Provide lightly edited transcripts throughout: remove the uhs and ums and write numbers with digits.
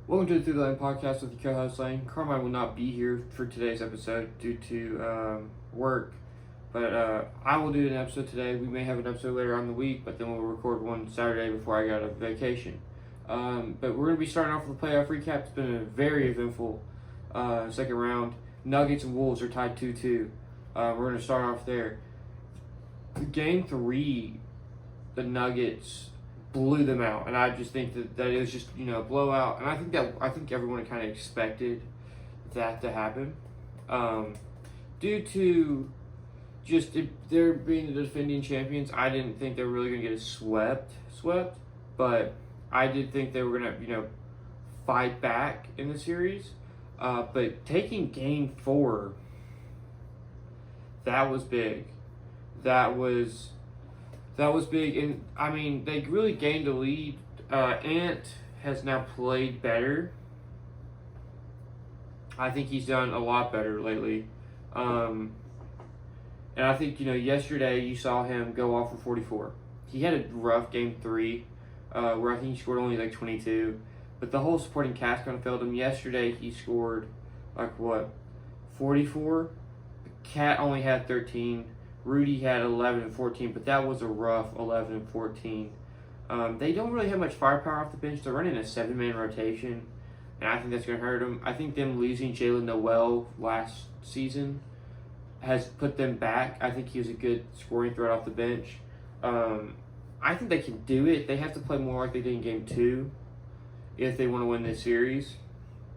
Welcome to the Through the Lane podcast with your co-host Lane. Carmine will not be here for today's episode due to work, but I will do an episode today. We may have an episode later on in the week, but then we'll record one Saturday before I go on vacation. But we're going to be starting off with a playoff recap. It's been a very eventful second round. Nuggets and Wolves are tied 2-2. We're going to start off there. Game 3, the Nuggets blew them out, and I just think that it was just a blowout, and I think everyone kind of expected that to happen, due to just they're being the defending champions. I didn't think they were really gonna get swept, but I did think they were gonna fight back in the series, but taking Game 4, that was big. That was big, and I mean, they really gained a lead. Ant has now played better. I think he's done a lot better lately. And I think, yesterday you saw him go off for 44. He had a rough Game 3, where I think he scored only like 22. But the whole supporting cast kind of failed him. Yesterday he scored 44? Cat only had 13. Rudy had 11 and 14, but that was a rough 11 and 14. They don't really have much firepower off the bench. They're running a 7-man rotation, and I think that's going to hurt them. I think them losing Jalen Noel last season has put them back. I think he was a good scoring threat off the bench. I think they can do it. They have to play more like they did in Game 2 if they want to win this series.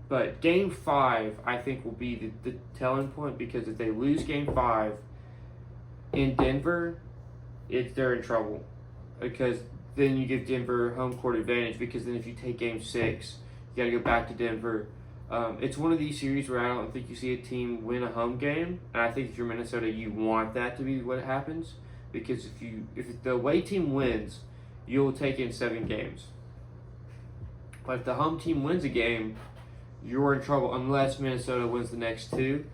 But Game 5, I think, will be the telling point, because if they lose Game 5 in Denver, they're in trouble, because then you give Denver home court advantage, because then if you take Game 6, you got to go back to Denver. It's one of these series where I don't think you see a team win a home game, and I think if you're Minnesota, you want that to be what happens, because if the away team wins, you'll take in 7 games. But if the home team wins a game, you're in trouble unless Minnesota wins the next 2.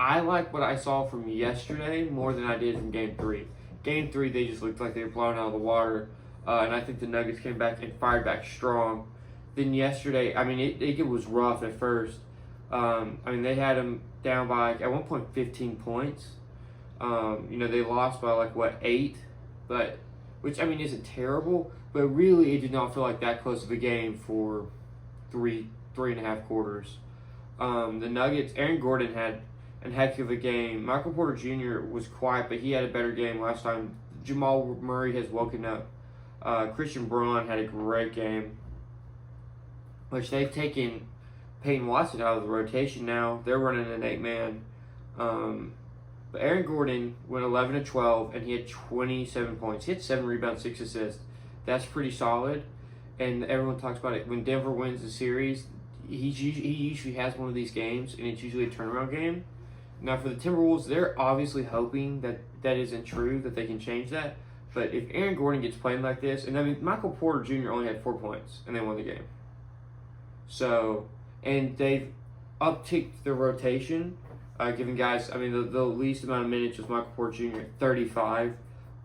I like what I saw from yesterday more than I did from Game 3. Game 3, they just looked like they were blown out of the water, and I think the Nuggets came back and fired back strong. Then yesterday, I mean, it was rough at first. They had them down by, at one point, 15 points. They lost by, 8? But, which, isn't terrible, but really it did not feel like that close of a game for three and a half quarters. The Nuggets, Aaron Gordon had a heck of a game. Michael Porter Jr. was quiet, but he had a better game last time. Jamal Murray has woken up. Christian Braun had a great game, which they've taken Peyton Watson out of the rotation now. They're running an 8-man. But Aaron Gordon went 11 to 12, and he had 27 points. He had 7 rebounds, 6 assists. That's pretty solid, and everyone talks about it. When Denver wins the series, he usually has one of these games, and it's usually a turnaround game. Now, for the Timberwolves, they're obviously hoping that isn't true, that they can change that. But if Aaron Gordon gets playing like this, and Michael Porter Jr. only had 4 points, and they won the game. So, and they've upticked their rotation, giving guys, the least amount of minutes was Michael Porter Jr. at 35.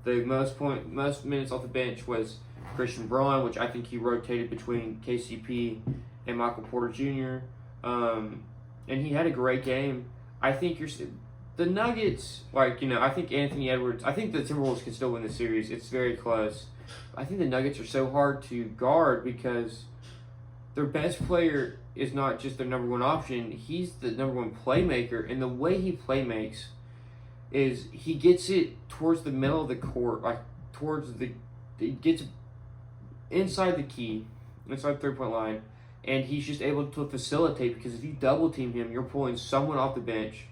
The most minutes off the bench was Christian Braun, which I think he rotated between KCP and Michael Porter Jr. And he had a great game. I think the Nuggets, I think Anthony Edwards, I think the Timberwolves can still win the series. It's very close. I think the Nuggets are so hard to guard because their best player is not just their number one option. He's the number one playmaker, and the way he playmakes is he gets it towards the middle of the court, he gets inside the key, inside the 3-point line, and he's just able to facilitate, because if you double team him, you're pulling someone off the bench,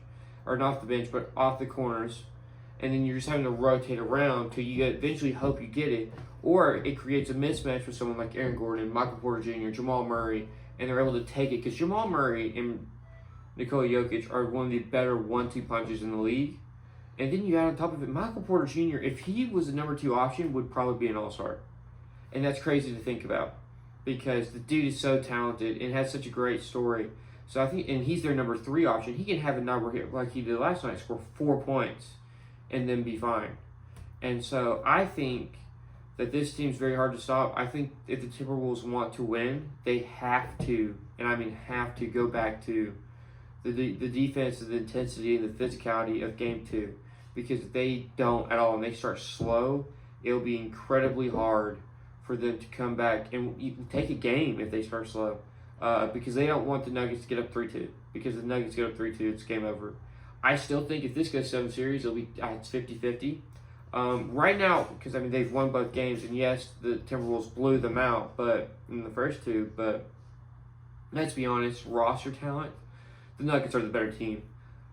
or not off the bench, but off the corners, and then you're just having to rotate around till you eventually hope you get it, or it creates a mismatch with someone like Aaron Gordon, Michael Porter Jr., Jamal Murray, and they're able to take it, because Jamal Murray and Nikola Jokic are one of the better 1-2 punches in the league. And then you add on top of it, Michael Porter Jr., if he was the number 2 option, would probably be an all-star. And that's crazy to think about, because the dude is so talented and has such a great story. So I think, and he's their number 3 option. He can have a number here like he did last night, score 4 points, and then be fine. And so I think that this team's very hard to stop. I think if the Timberwolves want to win, they have to, and I mean have to, go back to the defense, the intensity, and the physicality of Game 2. Because if they don't at all and they start slow, it'll be incredibly hard for them to come back and take a game if they start slow. Because they don't want the Nuggets to get up 3-2. Because if the Nuggets get up 3-2, it's game over. I still think if this goes 7 series, it's 50-50. Right now, because I mean they've won both games, and yes, the Timberwolves blew them out, but in the first two. But let's be honest, roster talent, the Nuggets are the better team.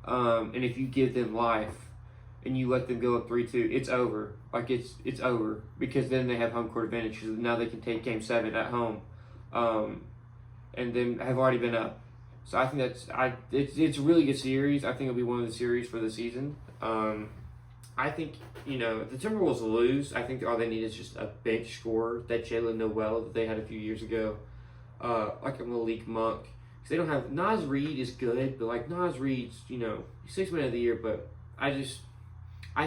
And if you give them life and you let them go up 3-2, it's over. Like it's over, because then they have home court advantage. Because now they can take Game 7 at home, and then have already been up. So I think it's a really good series. I think it'll be one of the series for the season. I think, if the Timberwolves lose, I think all they need is just a bench scorer, that Jalen Noel that they had a few years ago, like a Malik Monk. Because they don't have, Naz Reid is good, but like Naz Reid's, he's 6th man of the year, but I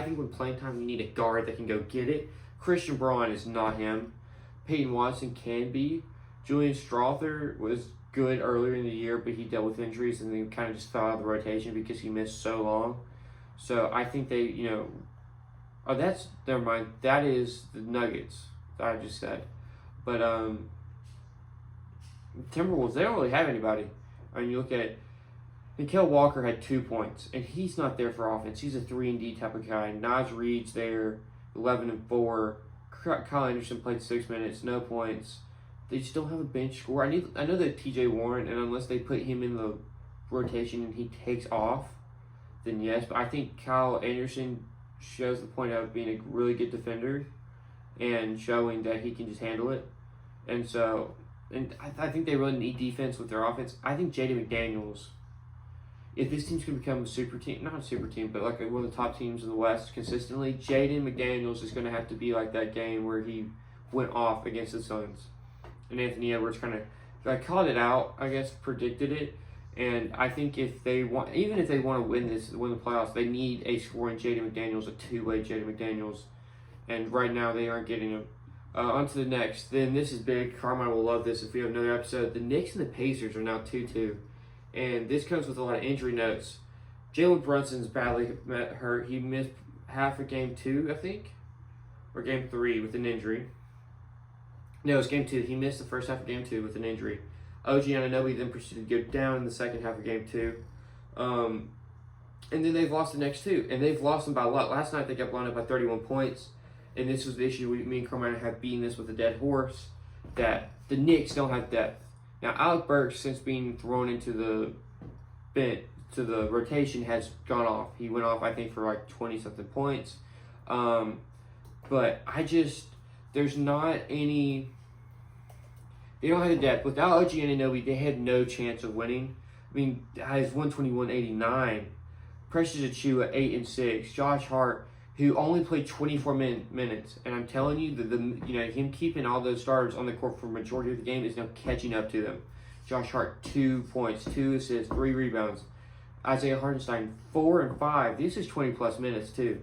think when playing time, you need a guard that can go get it. Christian Braun is not him. Peyton Watson can be. Julian Strawther was good earlier in the year, but he dealt with injuries and then kind of just fell out of the rotation because he missed so long. So I think they, never mind. That is the Nuggets that I just said. But Timberwolves, they don't really have anybody. I mean, you look at it, Nickel Walker had 2 points, and he's not there for offense. He's a 3-and-D type of guy. Naz Reid's there, 11-4. Kyle Anderson played 6 minutes, no points. They just don't have a bench scorer. I know that TJ Warren, and unless they put him in the rotation and he takes off, then yes. But I think Kyle Anderson shows the point of being a really good defender and showing that he can just handle it. And so, I think they really need defense with their offense. I think Jaden McDaniels, if this team's going to become a super team, not a super team, but like one of the top teams in the West consistently, Jaden McDaniels is going to have to be like that game where he went off against the Suns. And Anthony Edwards kind of called it out, I guess, predicted it. And I think even if they want to win the playoffs, they need a scoring Jaden McDaniels, a two-way Jaden McDaniels. And right now they aren't getting him. On to the next. Then this is big. Carmine will love this if we have another episode. The Knicks and the Pacers are now 2-2. And this comes with a lot of injury notes. Jalen Brunson's badly hurt. He missed half of Game 2, I think, or Game 3 with an injury. No, it was Game 2. He missed the first half of Game 2 with an injury. OG Anunoby then proceeded to go down in the second half of Game 2. And then they've lost the next two. And they've lost them by a lot. Last night they got blown up by 31 points. And this was the issue. Me and Carmine have beaten this with a dead horse. That the Knicks don't have depth. Now, Alec Burks, since being thrown into the rotation, has gone off. He went off, I think, for like 20-something points. But there's not any... They don't have the depth. Without OG Anunoby, they had no chance of winning. I mean, has 121.89. Precious Achiuwa, 8-6. Josh Hart, who only played 24 minutes. And I'm telling you, him keeping all those starters on the court for the majority of the game is now catching up to them. Josh Hart, 2 points, 2 assists, 3 rebounds. Isaiah Hartenstein, 4 and 5. This is 20-plus minutes, too.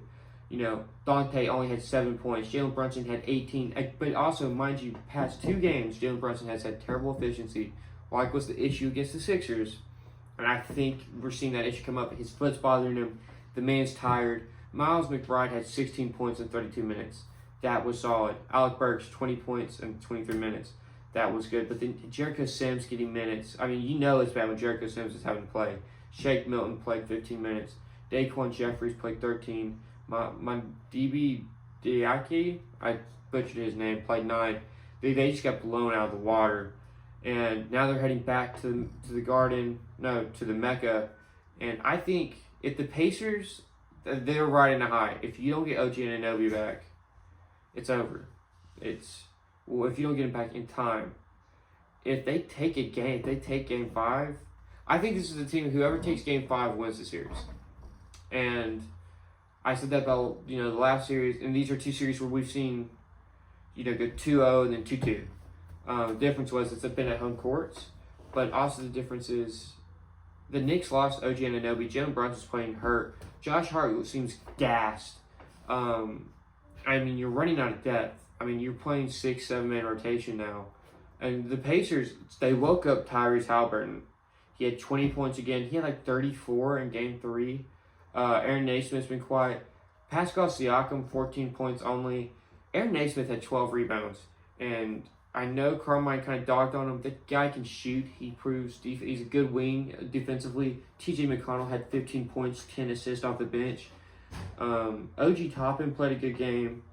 Dante only had 7 points. Jalen Brunson had 18. But also, mind you, past 2 games, Jalen Brunson has had terrible efficiency. Like was the issue against the Sixers. And I think we're seeing that issue come up. His foot's bothering him. The man's tired. Miles McBride had 16 points in 32 minutes. That was solid. Alec Burks, 20 points in 23 minutes. That was good. But then Jericho Sims getting minutes. I mean, it's bad when Jericho Sims is having to play. Shake Milton played 15 minutes. Daquan Jeffries played 13. My DB Diaki, I butchered his name, played 9. They just got blown out of the water. And now they're heading back to the Mecca. And I think if the Pacers, they're riding a high. If you don't get OG Anunoby back, it's over. If you don't get him back in time. If they take Game 5, I think this is the team, whoever takes Game 5 wins the series. And I said that about, the last series, and these are 2 series where we've seen, go 2-0 and then 2-2. The difference was it's been at home courts, but also the difference is the Knicks lost OG Anunoby. Jalen Brunson's playing hurt. Josh Hart seems gassed. You're running out of depth. I mean, you're playing 6, 7-man rotation now. And the Pacers, they woke up Tyrese Halliburton. He had 20 points again. He had like 34 in game 3. Aaron Naismith's been quiet. Pascal Siakam, 14 points only. Aaron Naismith had 12 rebounds. And I know Carmine kind of dogged on him. That guy can shoot. He proves he's a good wing defensively. TJ McConnell had 15 points, 10 assists off the bench. OG Toppin played a good game.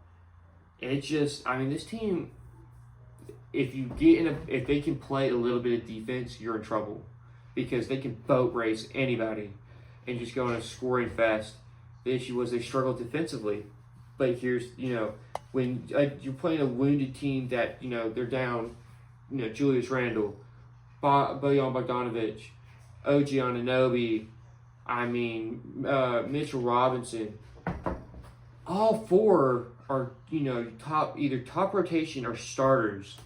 It's just, I mean, this team, if they can play a little bit of defense, you're in trouble. Because they can boat race anybody and just go on a scoring fest. The issue was they struggled defensively. But here's, when you're playing a wounded team that, they're down, Julius Randle, Bojan Bogdanovic, OG Anunoby, Mitchell Robinson. All 4 are, either top rotation or starters.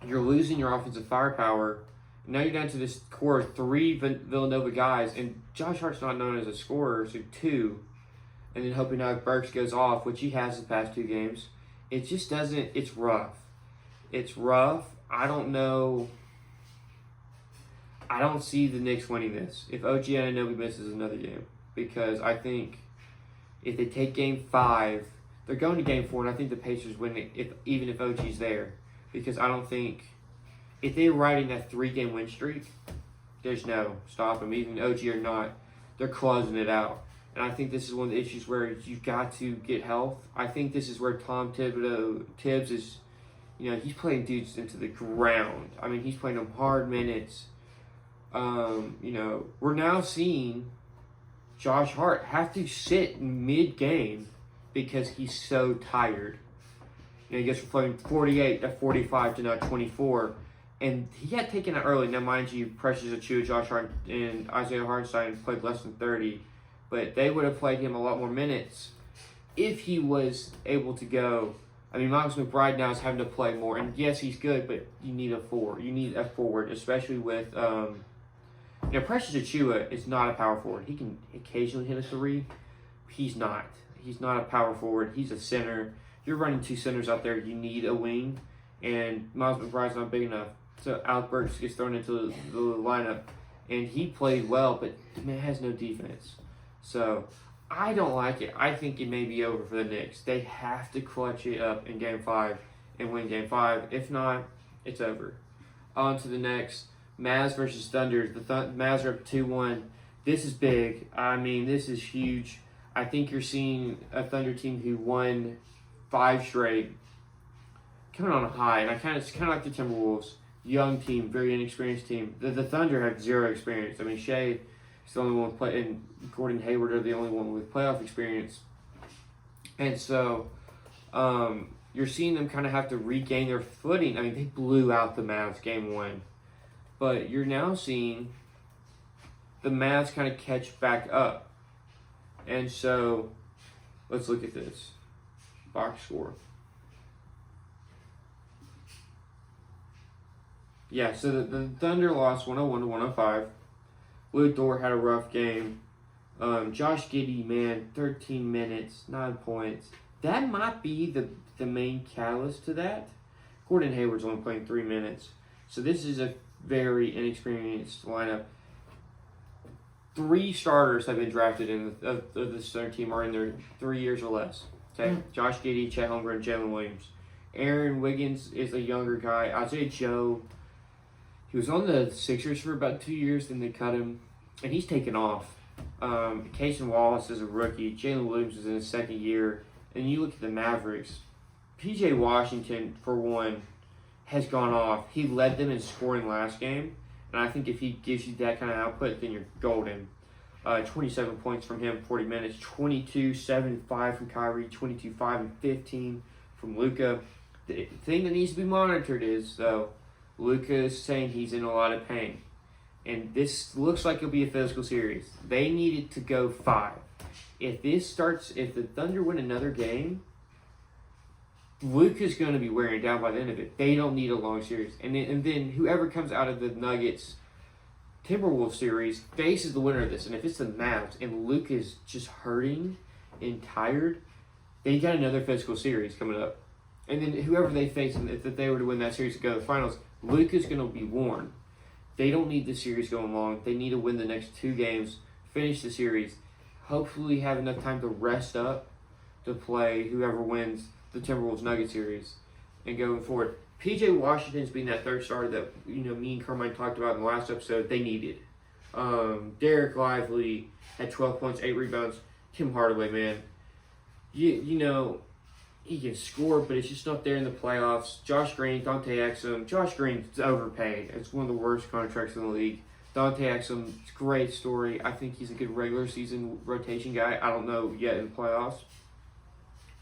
You're losing your offensive firepower. Now you're down to this core of 3 Villanova guys, and Josh Hart's not known as a scorer, so 2. And then hoping now Burks goes off, which he has the past 2 games. It just doesn't, it's rough. It's rough. I don't know. I don't see the Knicks winning this if OG Anunoby misses another game. Because I think if they take game 5, they're going to game 4, and I think the Pacers win it even if OG's there. Because I don't think, if they're riding that 3-game win streak, there's no stop them. Even OG or not, they're closing it out. And I think this is one of the issues where you've got to get health. I think this is where Tom Tibbs is, he's playing dudes into the ground. I mean, he's playing them hard minutes. We're now seeing Josh Hart have to sit mid-game because he's so tired. He gets from playing 48 to 45 to now 24. And he got taken out early. Now, mind you, Precious Achiuwa, Josh Hart, and Isaiah Hartenstein played less than 30. But they would have played him a lot more minutes if he was able to go. I mean, Miles McBride now is having to play more. And yes, he's good, but you need a 4. You need a forward, especially with, Precious Achiuwa is not a power forward. He can occasionally hit a 3. He's not. He's not a power forward. He's a center. You're running 2 centers out there. You need a wing. And Miles McBride's not big enough. So Alec Burks gets thrown into the lineup. And he played well, but the man has no defense. So, I don't like it. I think it may be over for the Knicks. They have to clutch it up in Game 5 and win Game 5. If not, it's over. On to the next. Mavs versus Thunder. The Mavs are up 2-1. This is big. I mean, this is huge. I think you're seeing a Thunder team who won 5 straight coming on a high. And it's kind of like the Timberwolves. Young team, very inexperienced team. The Thunder have 0 experience. I mean, Shea is the only one and Gordon Hayward are the only one with playoff experience. And so you're seeing them kind of have to regain their footing. I mean, they blew out the Mavs game 1. But you're now seeing the Mavs kind of catch back up. And so let's look at this box score. Yeah, so the Thunder lost 101 to 105. Lou Dort had a rough game. Josh Giddey, man, 13 minutes, 9 points. That might be the main catalyst to that. Gordon Hayward's only playing 3 minutes. So this is a very inexperienced lineup. 3 starters have been drafted in the Thunder team are in their 3 years or less. Okay, Josh Giddey, Chet Holmgren, Jalen Williams. Aaron Wiggins is a younger guy. Isaiah Joe, he was on the Sixers for about 2 years, then they cut him, and he's taken off. Cason Wallace is a rookie. Jalen Williams is in his 2nd year. And you look at the Mavericks. P.J. Washington, for one, has gone off. He led them in scoring last game, and I think if he gives you that kind of output, then you're golden. 27 points from him, 40 minutes. 22, 7, 5 from Kyrie. 22, 5, and 15 from Luka. The thing that needs to be monitored is, though, Luka is saying he's in a lot of pain. And this looks like it'll be a physical series. They need it to go 5. If the Thunder win another game, Luka's going to be wearing down by the end of it. They don't need a long series. And then whoever comes out of the Nuggets Timberwolves series faces the winner of this. And if it's the Mavs and Luka's just hurting and tired, they got another physical series coming up. and then whoever they face, if they were to win that series to go to the finals, Luka's going to be worn. They don't need the series going long. They need to win the next 2 games, finish the series, hopefully have enough time to rest up to play whoever wins the Timberwolves Nuggets series and going forward. PJ Washington's being that third starter that me and Carmine talked about in the last episode. They needed. Derek Lively had 12 points, 8 rebounds. Tim Hardaway, man, you know he can score, but it's just not there in the playoffs. Josh Green, Dante Exum. Josh Green's overpaid. It's one of the worst contracts in the league. Dante Exum, it's a great story. I think he's a good regular season rotation guy. I don't know yet in the playoffs.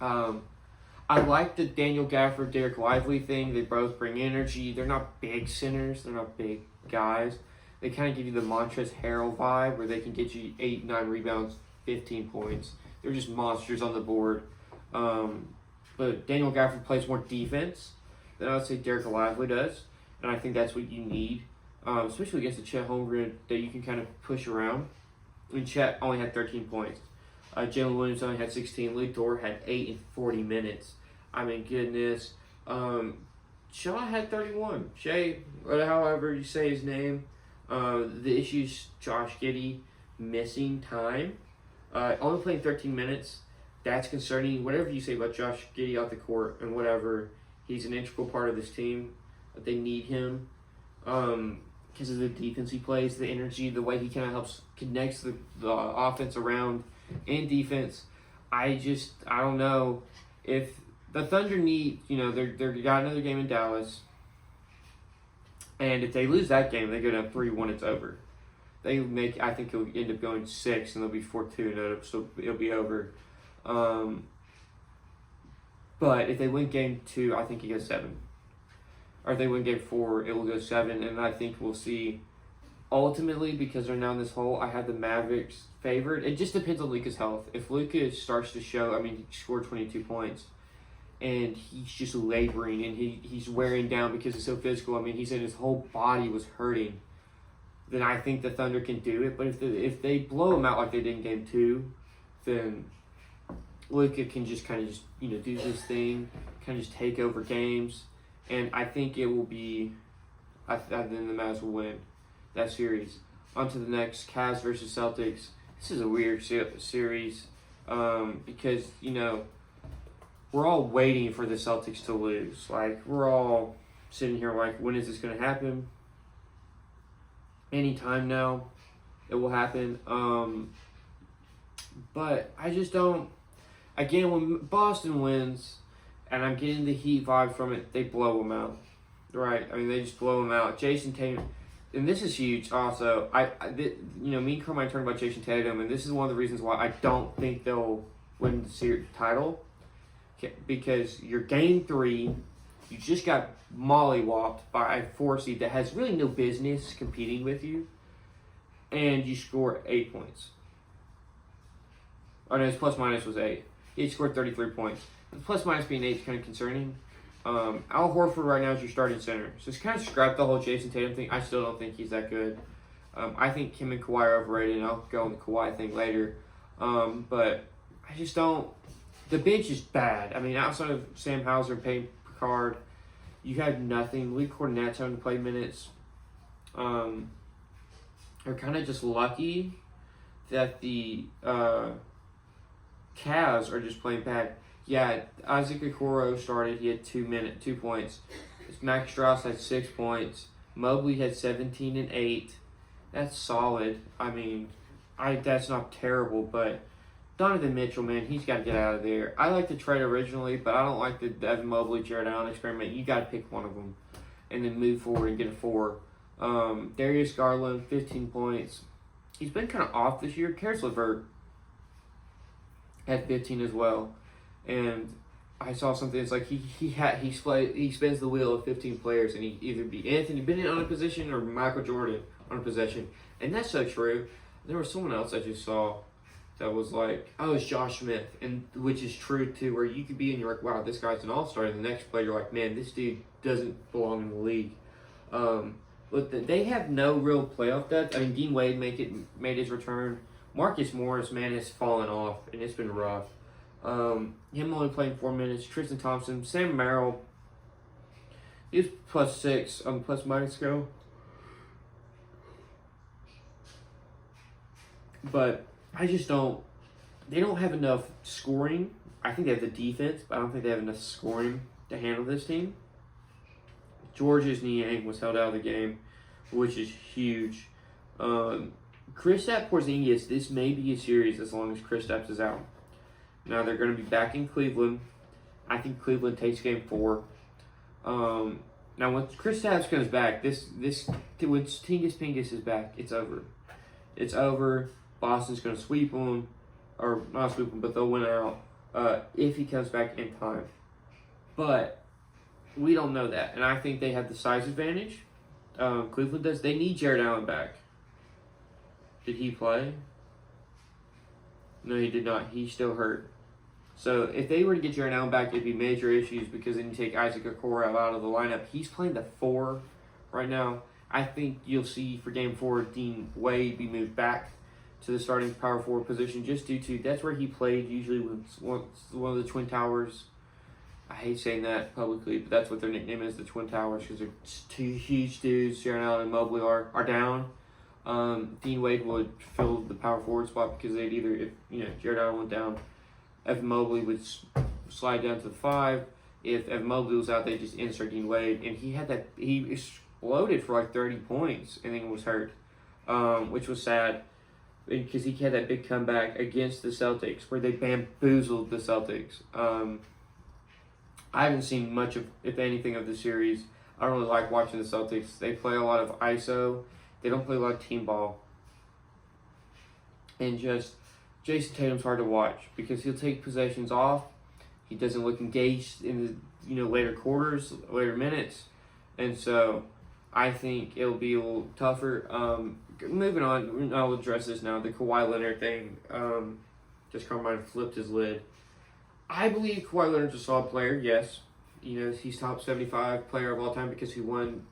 I like the Daniel Gafford, Derek Lively thing. They both bring energy. They're not big centers. They're not big guys. They kind of give you the Montrezl Harrell vibe where they can get you 8, 9 rebounds, 15 points. They're just monsters on the board. But Daniel Gafford plays more defense than I would say Derek Lively does. And I think that's what you need, especially against a Chet Holmgren that you can kind of push around. I mean, Chet only had 13 points. Jalen Williams only had 16. Luke Dort had 8 in 40 minutes. I mean, goodness. Shaw had 31. Shea, however you say his name. The issue's Josh Giddey missing time. Only playing 13 minutes. That's concerning. Whatever you say about Josh Giddey off the court and whatever, he's an integral part of this team. They need him because of the defense he plays, the energy, the way he kind of connects the offense around and defense. I don't know if the Thunder need, they got another game in Dallas, and if they lose that game, they go down 3-1. It's over. I think it'll end up going 6, and they'll be 4-2, so it'll be over. But if they win game 2, I think it goes 7. Or if they win game 4, it will go 7, and I think we'll see. Ultimately, because they're now in this hole, I have the Mavericks favored. It just depends on Luka's health. If Luka starts to show, he scored 22 points, and he's just laboring, and he's wearing down because he's so physical. He said his whole body was hurting. Then I think the Thunder can do it. But if they blow him out like they did in game 2, then Luka can just do this thing, kind of just take over games, and I think it will be. Then the Mavs will win that series. On to the next, Cavs versus Celtics. This is a weird series because we're all waiting for the Celtics to lose. We're all sitting here when is this going to happen? Anytime now, it will happen. But I just don't. Again, when Boston wins, and I'm getting the Heat vibe from it, they blow them out. Right? They just blow them out. Jason Tatum, and this is huge also. Me and Carmine talking about Jason Tatum, and this is one of the reasons why I don't think they'll win the series title. Because your game 3, you just got mollywopped by a 4 seed that has really no business competing with you, and you score 8 points. Oh no, his plus minus was 8. He scored 33 points. The plus minus being 8 is kind of concerning. Al Horford right now is your starting center. So it's kind of scrap the whole Jason Tatum thing. I still don't think he's that good. I think him and Kawhi are overrated, and I'll go on the Kawhi thing later. But I just don't. The bench is bad. Outside of Sam Hauser and Payne Picard, you had nothing. Lee Cornette's having to play minutes. Are kind of just lucky that the Cavs are just playing bad. Yeah, Isaac Okoro started. He had 2 points. Max Strauss had 6 points. Mobley had 17 and 8. That's solid. That's not terrible, but Donovan Mitchell, man, he's got to get out of there. I like the trade originally, but I don't like the Devin Mobley, Jared Allen experiment. You got to pick one of them and then move forward and get a 4. Darius Garland, 15 points. He's been kind of off this year. Karis LeVert had 15 as well. And I saw something. It's like he spins the wheel of 15 players, and he either be Anthony Bennett on a position or Michael Jordan on a possession, and that's so true. There was someone else I just saw that was like, oh, it's Josh Smith, and which is true too. Where you could be and you're like, wow, this guy's an all-star, and the next play you're like, man, this dude doesn't belong in the league. But they have no real playoff depth. Dean Wade made his return. Marcus Morris, man, has fallen off, and it's been rough. Him only playing 4 minutes. Tristan Thompson, Sam Merrill, he's +6 on the plus minus scale. But I just don't. They don't have enough scoring. I think they have the defense, but I don't think they have enough scoring to handle this team. Georges Niang was held out of the game, which is huge. Kristaps Porzingis, this may be a series as long as Kristaps is out. Now they're going to be back in Cleveland. I think Cleveland takes game 4. Now once Kristaps comes back, when Tingus Pingus is back, it's over. It's over. Boston's going to sweep them, or not sweep them, but they'll win out if he comes back in time. But we don't know that, and I think they have the size advantage. Cleveland does. They need Jared Allen back. Did he play? No, he did not. He's still hurt. So if they were to get Jared Allen back, it'd be major issues because then you take Isaac Okoro out of the lineup. He's playing the 4 right now. I think you'll see for Game 4, Dean Wade be moved back to the starting power forward position just due to that's where he played usually with one of the Twin Towers. I hate saying that publicly, but that's what their nickname is, the Twin Towers, because they're 2 huge dudes. Jared Allen and Mobley are down. Dean Wade would fill the power forward spot because they'd either, if Jared Allen went down, Evan Mobley would slide down to the 5. If Evan Mobley was out, they just insert Dean Wade, and he exploded for like 30 points and then was hurt, which was sad because he had that big comeback against the Celtics where they bamboozled the Celtics. I haven't seen much of, if anything, of the series. I don't really like watching the Celtics. They play a lot of ISO. They don't play a lot of team ball. And just Jason Tatum's hard to watch because he'll take possessions off. He doesn't look engaged in the later quarters, later minutes. And so I think it'll be a little tougher. Moving on, I'll address this now. The Kawhi Leonard thing. Just Carmine flipped his lid. I believe Kawhi Leonard's a solid player, yes. He's top 75 player of all time because he won,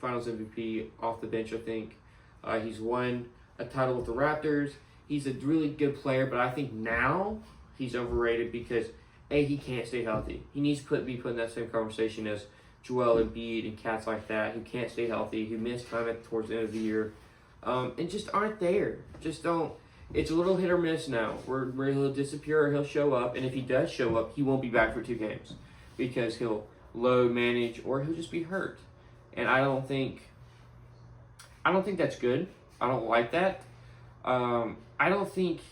Finals MVP off the bench, I think. He's won a title with the Raptors. He's a really good player, but I think now he's overrated because, A, he can't stay healthy. He needs to be put in that same conversation as Joel Embiid and cats like that who can't stay healthy, who miss time towards the end of the year, and just aren't there. Just don't. It's a little hit or miss now, where he'll disappear or he'll show up, and if he does show up, he won't be back for 2 games because he'll load manage or he'll just be hurt. And I don't think that's good. I don't like that. I think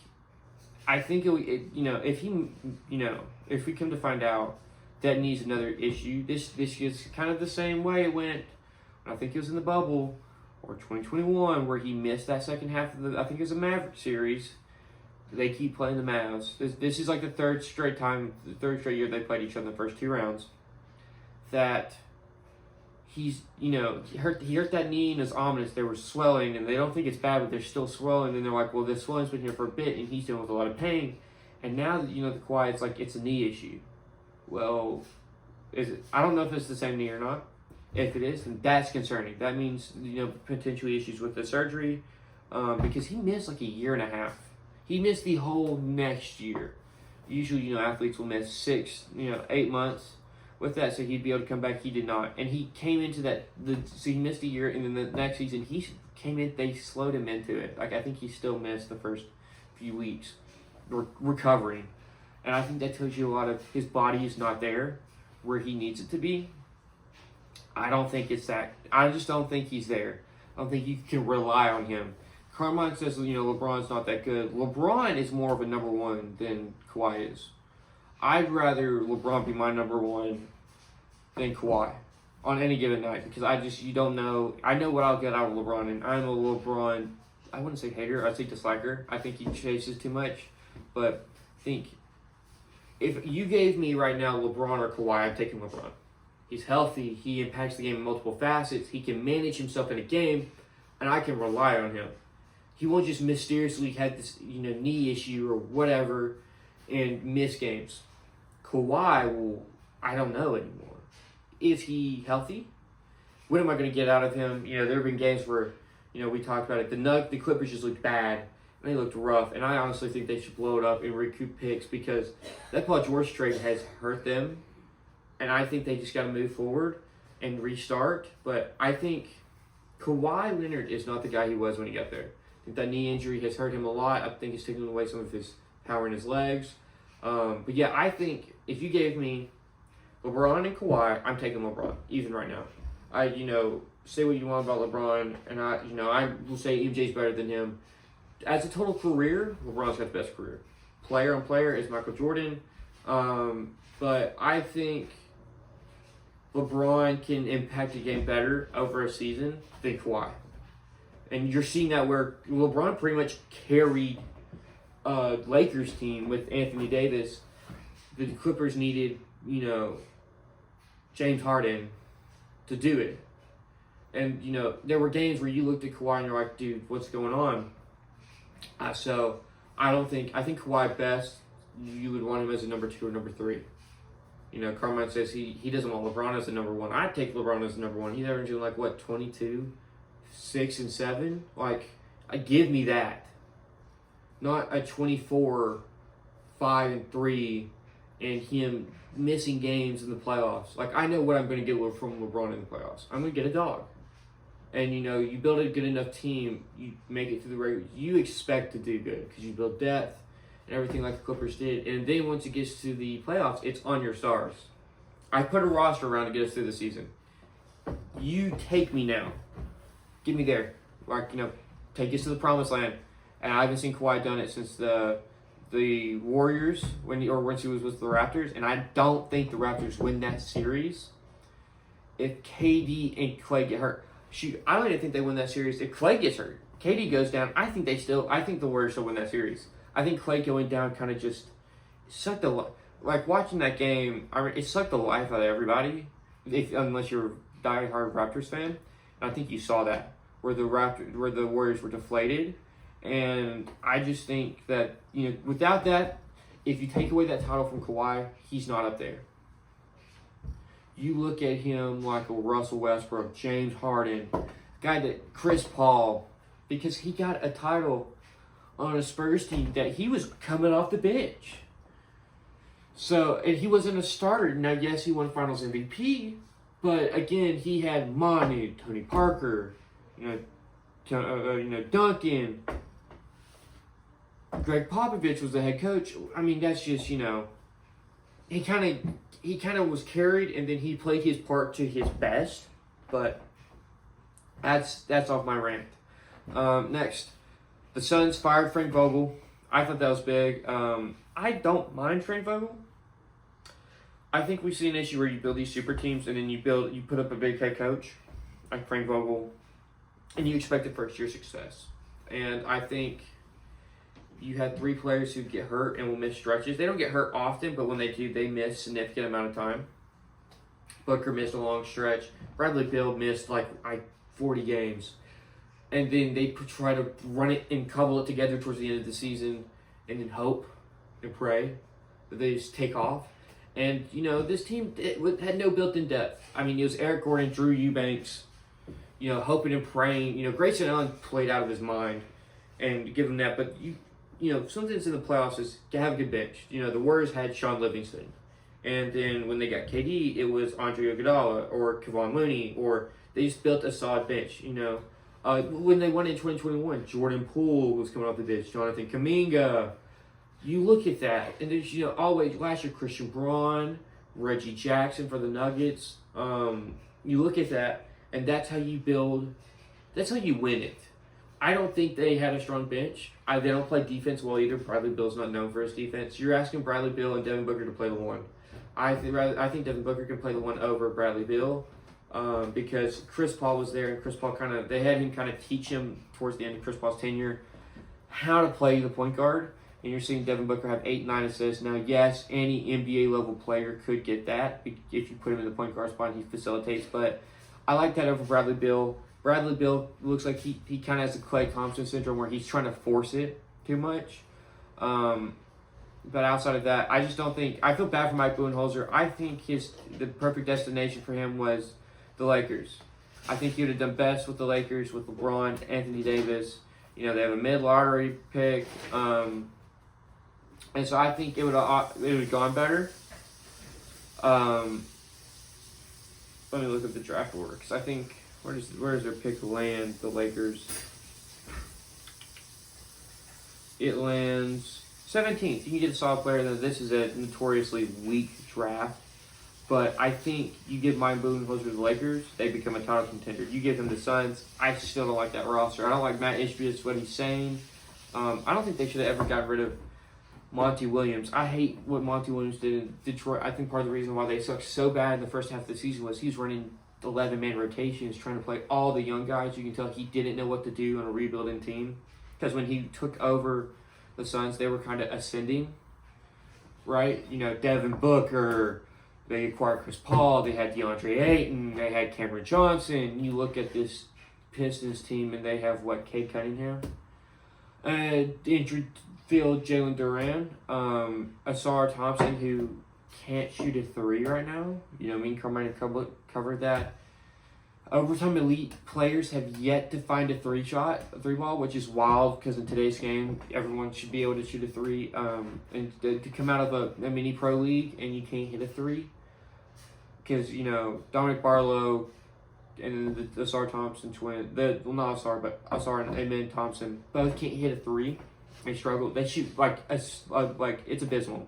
if we come to find out that needs another issue, this is kind of the same way it went. I think it was in the bubble. Or 2021, where he missed that second half of I think it was a Maverick series. They keep playing the Mavs. This is like the third straight year they played each other in the first 2 rounds. That he hurt that knee and it's ominous. They were swelling and they don't think it's bad, but they're still swelling. And they're like, well, this swelling's been here for a bit and he's dealing with a lot of pain. And now, the Kawhi, it's like it's a knee issue. Well, is it? I don't know if it's the same knee or not. If it is, then that's concerning. That means, potentially issues with the surgery because he missed like a year and a half. He missed the whole next year. Usually, athletes will miss 6, 8 months with that, so he'd be able to come back. He did not. And he came into so he missed a year, and then the next season, he came in, they slowed him into it. Like, I think he still missed the first few weeks recovering. And I think that tells you a lot of his body is not there where he needs it to be. I don't think it's that. I just don't think he's there. I don't think you can rely on him. Carmine says, LeBron's not that good. LeBron is more of a number 1 than Kawhi is. I'd rather LeBron be my number 1 than Kawhi on any given night because you don't know. I know what I'll get out of LeBron, and I'm a LeBron, I wouldn't say hater, I'd say disliker. I think he chases too much. But think, if you gave me right now LeBron or Kawhi, I'm taking LeBron. He's healthy. He impacts the game in multiple facets. He can manage himself in a game, and I can rely on him. He won't just mysteriously have this, knee issue or whatever and miss games. Kawhi I don't know anymore. Is he healthy? What am I going to get out of him? There have been games where, we talked about it. The Clippers just looked bad, They looked rough, and I honestly think they should blow it up and recoup picks because that Paul George trade has hurt them, and I think they just got to move forward and restart. But I think Kawhi Leonard is not the guy he was when he got there. I think that knee injury has hurt him a lot. I think it's taken away some of his power in his legs. But yeah, I think if you gave me LeBron and Kawhi, I'm taking LeBron, even right now. Say what you want about LeBron, and I will say MJ's better than him. As a total career, LeBron's got the best career. Player on player is Michael Jordan. But I think LeBron can impact a game better over a season than Kawhi. And you're seeing that where LeBron pretty much carried Lakers team with Anthony Davis. The Clippers needed, James Harden to do it. And, there were games where you looked at Kawhi and you're like, dude, what's going on? So I think Kawhi best, you would want him as a number 2 or number 3. Carmine says he doesn't want LeBron as a number 1. I'd take LeBron as a number 1. He's averaging 22, 6 and 7. Give me that. Not a 24, 5 and 3, and him missing games in the playoffs. I know what I'm going to get from LeBron in the playoffs. I'm going to get a dog. And, you build a good enough team, you make it through the regular. You expect to do good because you build depth and everything like the Clippers did. And then once it gets to the playoffs, it's on your stars. I put a roster around to get us through the season. You take me now. Get me there. Take us to the promised land. And I haven't seen Kawhi done it since the Warriors when he was with the Raptors. And I don't think the Raptors win that series if KD and Klay get hurt. Shoot, I don't even think they win that series if Klay gets hurt. KD goes down. I think the Warriors still win that series. I think Klay going down kind of just sucked watching that game. It sucked the life out of everybody, unless you're a diehard Raptors fan. And I think you saw that where the Warriors were deflated. And I just think that without that, if you take away that title from Kawhi, he's not up there. You look at him like a Russell Westbrook, James Harden, guy that Chris Paul, because he got a title on a Spurs team that he was coming off the bench. So, and he wasn't a starter. Now, yes, he won Finals MVP, but again, he had Manu, Tony Parker, Duncan. Greg Popovich was the head coach. That's just, he kind of was carried, and then he played his part to his best. But that's off my rant. Next, the Suns fired Frank Vogel. I thought that was big. I don't mind Frank Vogel. I think we see an issue where you build these super teams, and then you put up a big head coach like Frank Vogel, and you expect the first year success. And I think you had 3 players who get hurt and will miss stretches. They don't get hurt often, but when they do, they miss a significant amount of time. Booker missed a long stretch. Bradley Beal missed 40 games. And then they try to run it and cobble it together towards the end of the season and then hope and pray that they just take off. And, this team had no built-in depth. It was Eric Gordon, Drew Eubanks, hoping and praying. Grayson Allen played out of his mind and give him that. But, sometimes in the playoffs is to have a good bench. The Warriors had Sean Livingston. And then when they got KD, it was Andre Iguodala or Kevon Looney, or they just built a solid bench. When they won in 2021, Jordan Poole was coming off the bench, Jonathan Kuminga. You look at that, and there's, always last year, Christian Braun, Reggie Jackson for the Nuggets. You look at that, and that's how you build, that's how you win it. I don't think they had a strong bench. They don't play defense well either. Bradley Beal's not known for his defense. You're asking Bradley Beal and Devin Booker to play the 1. I think Devin Booker can play the 1 over Bradley Beal because Chris Paul was there, and Chris Paul they had him teach him towards the end of Chris Paul's tenure how to play the point guard. And you're seeing Devin Booker have 8-9 assists. Now, yes, any NBA level player could get that if you put him in the point guard spot and he facilitates. But I like that over Bradley Beal. Bradley Beal looks like he kind of has the Klay Thompson syndrome where he's trying to force it too much. But outside of that, I just don't think... I feel bad for Mike Budenholzer. I think the perfect destination for him was the Lakers. I think he would have done best with the Lakers, with LeBron, Anthony Davis, You know, they have a mid-lottery pick. And so I think it would have gone better. Let me look at the draft order, because I think, where does their pick land, the Lakers? It lands 17th. You can get a solid player. Then this is a notoriously weak draft. But I think you give Mike Budenholzer to the Lakers, they become a title contender. You give them the Suns, I still don't like that roster. I don't like Matt Ishbia's what he's saying. I don't think they should have ever got rid of Monty Williams. I hate what Monty Williams did in Detroit. I think part of the reason why they sucked so bad in the first half of the season was he was running 11-man rotations, trying to play all the young guys. You can tell he didn't know what to do on a rebuilding team. Because when he took over the Suns, they were kind of ascending, right? You know, Devin Booker, they acquired Chris Paul, they had DeAndre Ayton, they had Cameron Johnson. You look at this Pistons team, and they have, Cade Cunningham? Injured field Jalen Duran, Asar Thompson, who can't shoot a three right now. You know what I mean? Carmine covered that. Overtime elite players have yet to find a three ball, which is wild because in today's game, everyone should be able to shoot a three. And to come out of a mini pro league and you can't hit a three, because you know Dominic Barlow and the Asar Thompson not Asar, but Asar and Amen Thompson both can't hit a three. They struggle. They shoot like it's abysmal.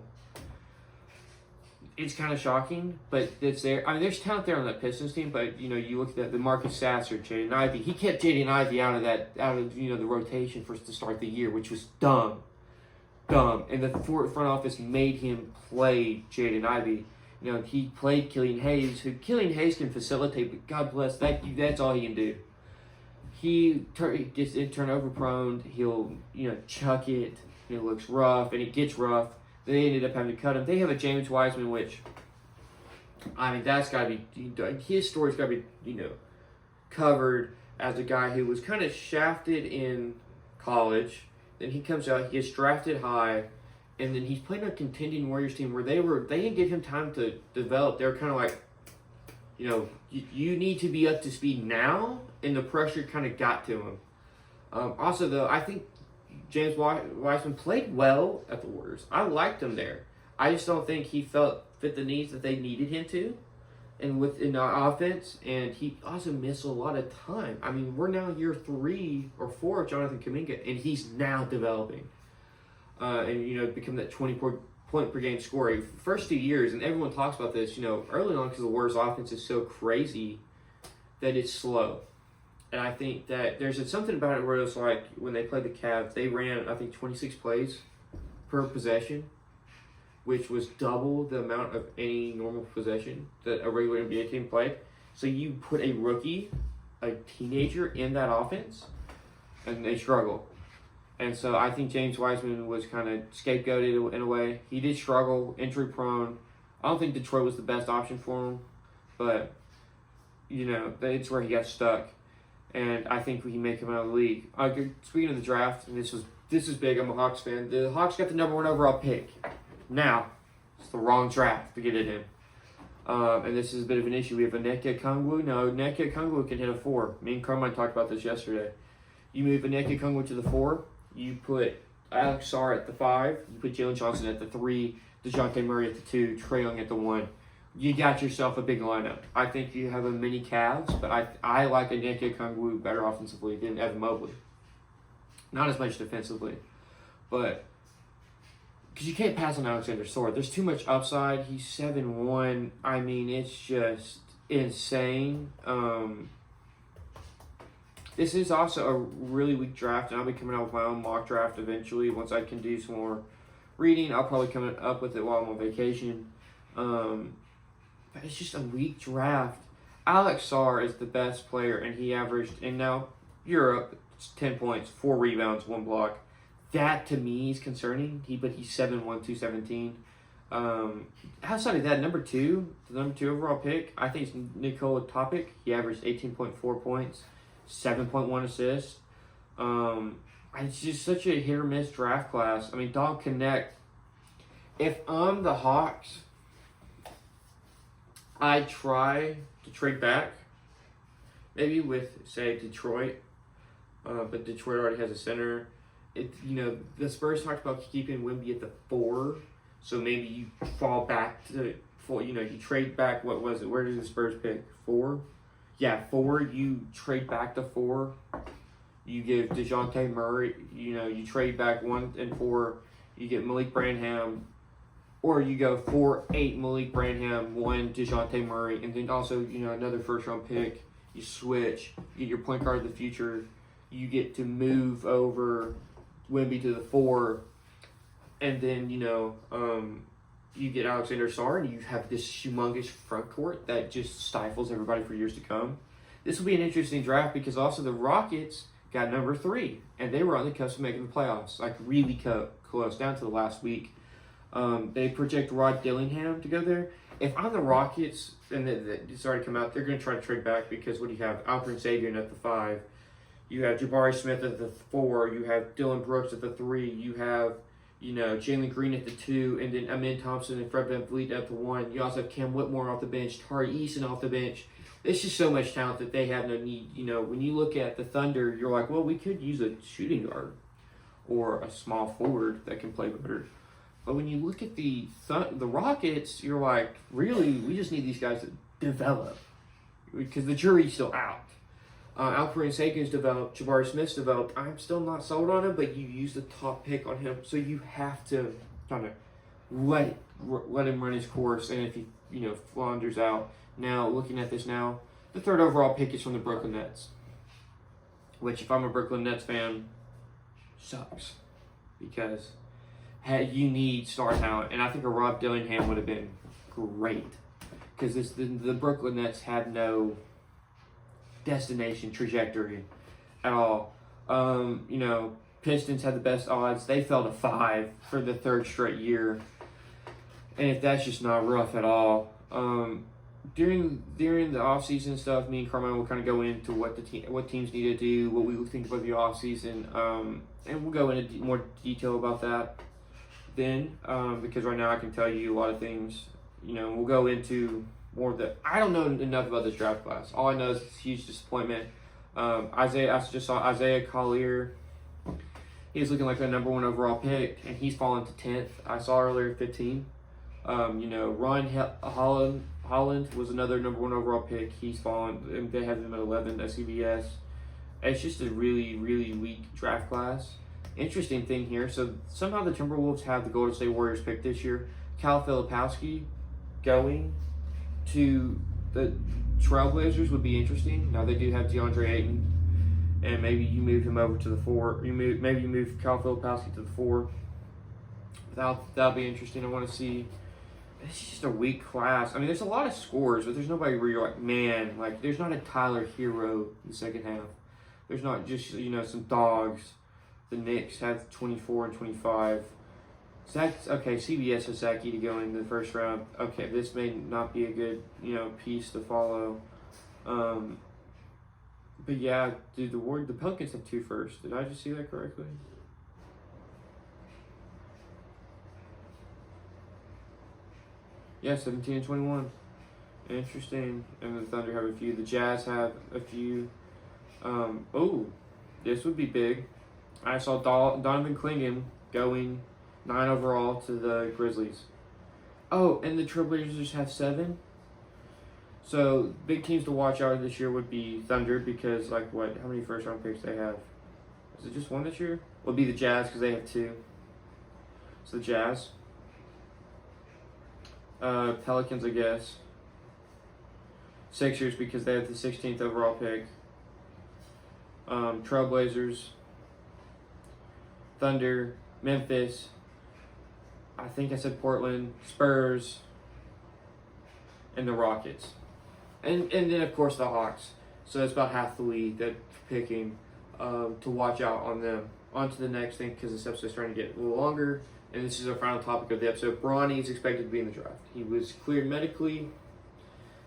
It's kind of shocking, but it's there. I mean, there's talent there on that Pistons team, but you know, you look at the Marcus Sasser, Jaden Ivey. He kept Jaden Ivey out of the rotation to start the year, which was dumb. And the front office made him play Jaden Ivey. You know, he played Killian Hayes, who Killian Hayes can facilitate, but God bless that's all he can do. He gets turnover prone. He'll chuck it. It looks rough, and it gets rough. They ended up having to cut him. They have a James Wiseman, which, I mean, that's got to be, his story's got to be, covered as a guy who was kind of shafted in college. Then he comes out, he gets drafted high, and then he's playing on a contending Warriors team where they didn't give him time to develop. They were kind of like, you need to be up to speed now, and the pressure kind of got to him. Also, though, I think James Wiseman played well at the Warriors. I liked him there. I just don't think he fit the needs that they needed him to, and in the offense. And he also missed a lot of time. I mean, we're now year 3 or 4 of Jonathan Kuminga, and he's now developing, and become that 20-point per game scorer. First 2 years, and everyone talks about this. Early on, because the Warriors' offense is so crazy that it's slow. And I think that there's something about it where it's like when they played the Cavs, they ran, I think, 26 plays per possession, which was double the amount of any normal possession that a regular NBA team played. So you put a rookie, a teenager, in that offense, and they struggle. And so I think James Wiseman was kind of scapegoated in a way. He did struggle, injury prone. I don't think Detroit was the best option for him, but, it's where he got stuck. And I think we can make him out of the league. Speaking of the draft, and this is big. I'm a Hawks fan. The Hawks got the number 1 overall pick. Now, it's the wrong draft to get it in. And this is a bit of an issue. We have Onyeka Okongwu. No, Onyeka Okongwu can hit a 4. Me and Carmine talked about this yesterday. You move Onyeka Okongwu to the 4. You put Alex Sarr at the 5. You put Jalen Johnson at the 3. DeJounte Murray at the 2. Trae Young at the 1. You got yourself a big lineup. I think you have a mini Cavs, but I like Onyeka Okongwu better offensively than Evan Mobley. Not as much defensively, but because you can't pass on Alexander Sword. There's too much upside. He's 7'1". I mean, it's just insane. This is also a really weak draft, and I'll be coming out with my own mock draft eventually. Once I can do some more reading, I'll probably come up with it while I'm on vacation. But it's just a weak draft. Alex Sarr is the best player, and he averaged, and now Europe, 10 points, 4 rebounds, 1 block. That, to me, is concerning. But he's 7'1", 217. Outside of that, the number 2 overall pick, I think it's Nikola Topic. He averaged 18.4 points, 7.1 assists. It's just such a hit-or-miss draft class. I mean, Dog Connect. If I'm the Hawks, I try to trade back, maybe with, say, Detroit. but Detroit already has a center. The Spurs talked about keeping Wemby at the 4, so maybe you fall back to 4. You trade back. What was it? Where did the Spurs pick? 4. Yeah, 4. You trade back to 4. You give DeJounte Murray. You trade back 1 and 4. You get Malik Branham, or you go 4-8 Malik Branham, 1 DeJounte Murray, and then also another first round pick. You switch. You get your point guard of the future. You get to move over Wemby to the 4, and then you get Alexander Sarr, and you have this humongous front court that just stifles everybody for years to come. This will be an interesting draft because also the Rockets got number 3, and they were on the cusp of making the playoffs, like really close, down to the last week. They project Rod Dillingham to go there. If I'm the Rockets, and it's already come out, they're going to try to trade back because what do you have? Alperen Sengun at the 5. You have Jabari Smith at the 4. You have Dylan Brooks at the 3. You have, Jalen Green at the 2. And then Amin Thompson and Fred VanVleet at the 1. You also have Cam Whitmore off the bench. Tari Eason off the bench. There's just so much talent that they have no need. When you look at the Thunder, you're like, well, we could use a shooting guard or a small forward that can play better. But when you look at the Rockets, you're like, really, we just need these guys to develop because the jury's still out. Alperen Sengun's developed, Jabari Smith's developed. I'm still not sold on him, but you used the top pick on him, so you have to kind of let him run his course. And if he flounders out, now looking at this now, the 3rd overall pick is from the Brooklyn Nets, which if I'm a Brooklyn Nets fan, sucks because you need star talent, and I think a Rod Dillingham would have been great because the Brooklyn Nets have no destination trajectory at all. Pistons had the best odds. They fell to 5 for the 3rd straight year, and if that's just not rough at all. During the offseason stuff, me and Carmine will kind of go into what teams need to do, what we think about the offseason, and we'll go into more detail about that then, because right now I can tell you a lot of things. We'll go into more of the. I don't know enough about this draft class. All I know is it's a huge disappointment. I just saw Isaiah Collier. He's looking like a number 1 overall pick, and he's fallen to 10th. I saw earlier 15. Ron Holland was another number 1 overall pick. He's fallen, and they have him at 11 at CBS. It's just a really, really weak draft class. Interesting thing here. So somehow the Timberwolves have the Golden State Warriors pick this year. Cal Filipowski going to the Trailblazers would be interesting. Now they do have DeAndre Ayton, and maybe you move him over to the 4. Maybe you move Cal Filipowski to the 4. That'll be interesting. I want to see. It's just a weak class. I mean, there's a lot of scores, but there's nobody where you're like, man, like there's not a Tyler Hero in the second half. There's not just some dogs. The Knicks have 24 and 25. CBS has Zach Edey going in the first round. Okay, this may not be a good, piece to follow. But yeah, dude, the Pelicans have 2 firsts. Did I just see that correctly? Yeah, 17 and 21. Interesting. And the Thunder have a few. The Jazz have a few. This would be big. I saw Donovan Clingan going 9 overall to the Grizzlies. Oh, and the Trailblazers have 7. So big teams to watch out this year would be Thunder because how many first round picks they have? Is it just 1 this year? Would be the Jazz because they have 2. So the Jazz. Pelicans, I guess. Sixers because they have the 16th overall pick. Trailblazers. Thunder, Memphis, I think I said Portland, Spurs, and the Rockets. And then, of course, the Hawks. So that's about half the league that picking to watch out on them. On to the next thing, because this episode's starting to get a little longer, and this is our final topic of the episode. Bronny is expected to be in the draft. He was cleared medically.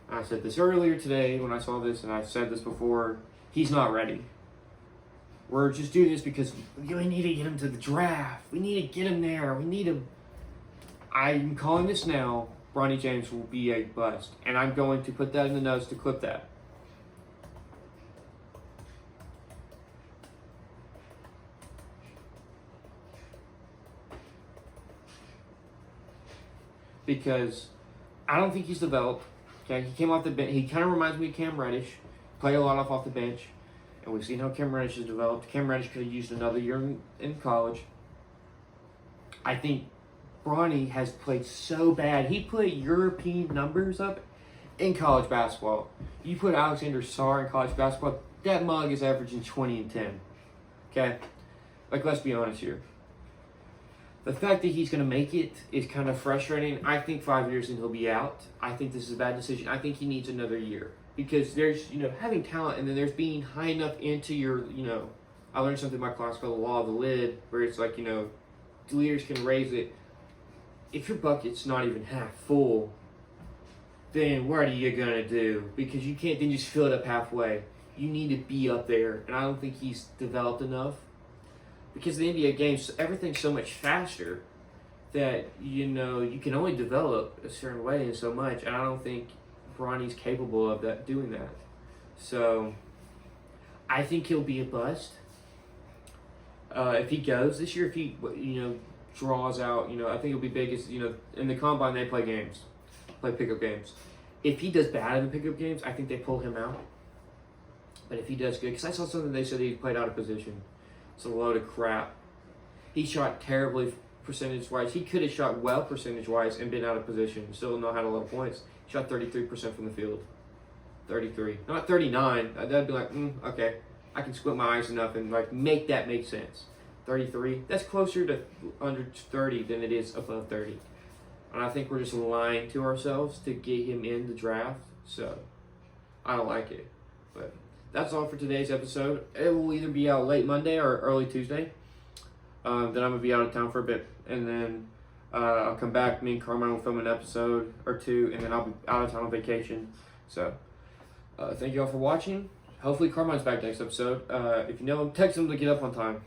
I said this earlier today when I saw this, and I've said this before. He's not ready. We're just doing this because we need to get him to the draft. We need to get him there. We need him. I'm calling this now. Bronny James will be a bust. And I'm going to put that in the notes to clip that. because I don't think he's developed. Okay, he came off the bench. He kind of reminds me of Cam Reddish. Played a lot off the bench, and we've seen how Cam Reddish has developed. Cam Reddish could have used another year in college. I think Bronny has played so bad. He put European numbers up in college basketball. You put Alexander Sarr in college basketball, that mug is averaging 20 and 10. Okay? Like, let's be honest here. The fact that he's going to make it is kind of frustrating. I think 5 years and he'll be out. I think this is a bad decision. I think he needs another year. Because there's, having talent and then there's being high enough into your, I learned something in my class called the law of the lid, where it's like, leaders can raise it. If your bucket's not even half full, then what are you going to do? Because you can't then just fill it up halfway. You need to be up there. And I don't think he's developed enough. Because the NBA games, everything's so much faster that, you can only develop a certain way and so much. And I don't think Bronny's capable of doing that. So, I think he'll be a bust. If he goes this year, if he, draws out, I think it'll be big as, in the combine they play pickup games. If he does bad in the pickup games, I think they pull him out. But if he does good, because I saw something they said he played out of position. It's a load of crap. He shot terribly percentage-wise. He could have shot well percentage-wise and been out of position. Still not had a lot of points. He shot 33% from the field. 33. Not 39. That'd be like, okay. I can squint my eyes enough and make that make sense. 33. That's closer to under 30 than it is above 30. And I think we're just lying to ourselves to get him in the draft. So, I don't like it. But that's all for today's episode. It will either be out late Monday or early Tuesday. Then I'm going to be out of town for a bit. And then I'll come back. Me and Carmine will film an episode or two. And then I'll be out of town on vacation. So, thank you all for watching. Hopefully Carmine's back next episode. If you know him, text him to get up on time.